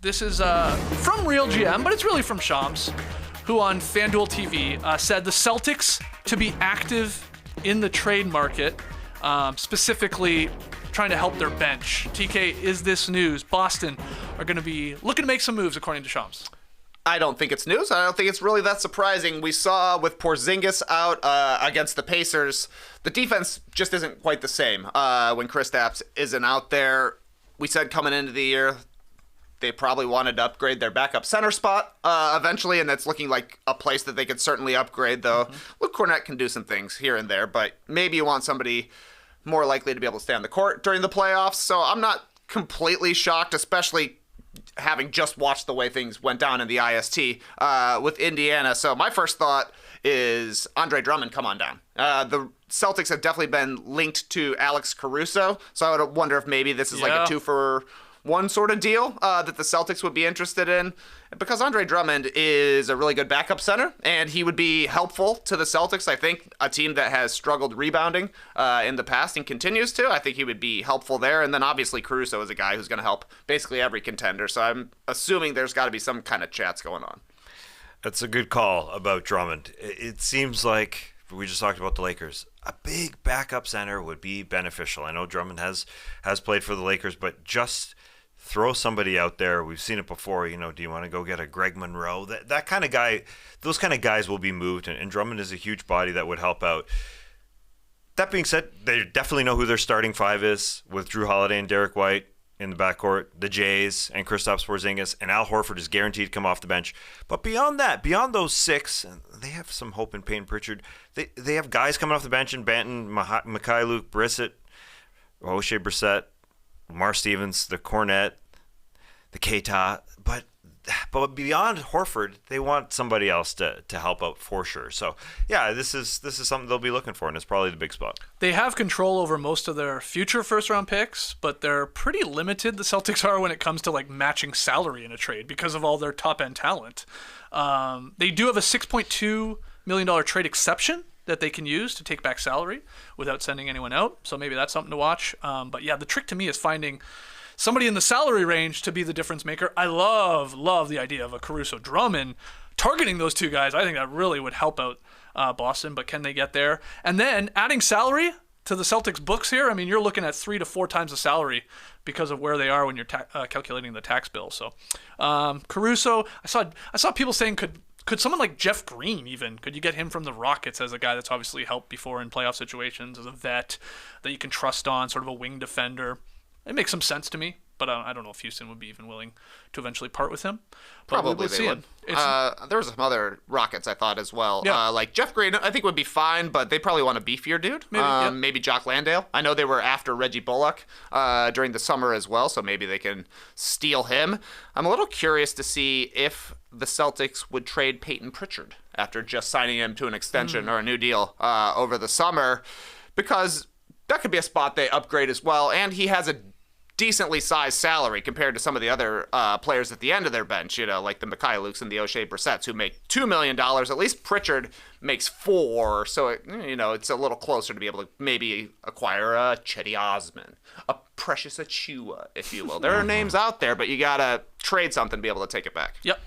This is from Real GM, but it's really from Shams, who on FanDuelTV said the Celtics to be active in the trade market, specifically trying to help their bench. TK, is this news? Boston are going to be looking to make some moves, according to Shams. I don't think it's news. I don't think it's really that surprising. We saw with Porzingis out against the Pacers, the defense just isn't quite the same when Kristaps isn't out there. We said coming into the year, they probably wanted to upgrade their backup center spot eventually, and that's looking like a place that they could certainly upgrade, though. Luke Cornett can do some things here and there, but maybe you want somebody more likely to be able to stay on the court during the playoffs. So I'm not completely shocked, especially having just watched the way things went down in the IST with Indiana. So my first thought is Andre Drummond, come on down. The Celtics have definitely been linked to Alex Caruso, so I would wonder if maybe this is like a 2-for-1 sort of deal that the Celtics would be interested in, because Andre Drummond is a really good backup center, and he would be helpful to the Celtics. I think a team that has struggled rebounding in the past and continues to, I think he would be helpful there. And then obviously Caruso is a guy who's going to help basically every contender, so I'm assuming there's got to be some kind of chats going on. That's a good call about Drummond. It seems like, we just talked about the Lakers, a big backup center would be beneficial. I know Drummond has played for the Lakers, but just throw somebody out there. We've seen it before. Do you want to go get a Greg Monroe? That kind of guy, those kind of guys will be moved, and Drummond is a huge body that would help out. That being said, they definitely know who their starting five is with Drew Holiday and Derek White in the backcourt, the Jays and Kristaps Porzingis, and Al Horford is guaranteed to come off the bench. But beyond that, beyond those six, they have some hope in Payton Pritchard. They have guys coming off the bench in Banton, Mikhailuk, Brissett, O'Shea Brissett, Lamar Stevens, the Cornette, the Keita, but beyond Horford, they want somebody else to help out for sure. So yeah, this is something they'll be looking for, and it's probably the big spot. They have control over most of their future first-round picks, but they're pretty limited, the Celtics are, when it comes to like matching salary in a trade because of all their top-end talent. They do have a $6.2 million trade exception that they can use to take back salary without sending anyone out. So maybe that's something to watch. But yeah, the trick to me is finding somebody in the salary range to be the difference maker. I love the idea of a Caruso Drummond targeting those two guys. I think that really would help out Boston, but can they get there? And then adding salary to the Celtics books here, I mean, you're looking at 3 to 4 times the salary because of where they are when you're calculating the tax bill. So Caruso, I saw people saying could someone like Jeff Green even, could you get him from the Rockets as a guy that's obviously helped before in playoff situations, as a vet that you can trust on, sort of a wing defender? It makes some sense to me, but I don't know if Houston would be even willing to eventually part with him. But probably they would. There was some other Rockets I thought as well. Yeah. Like Jeff Green, I think would be fine, but they probably want a beefier dude. Maybe Jock Landale. I know they were after Reggie Bullock during the summer as well, so maybe they can steal him. I'm a little curious to see if the Celtics would trade Payton Pritchard after just signing him to an extension or a new deal over the summer, because that could be a spot they upgrade as well, and he has a decently sized salary compared to some of the other players at the end of their bench, like the Mikhailuks and the O'Shea Brissetts, who make $2 million. At least Pritchard makes $4 million, so it's a little closer to be able to maybe acquire a Chetty Osman, a Precious Achua, if you will. There are names out there, but you gotta trade something to be able to take it back. Yep.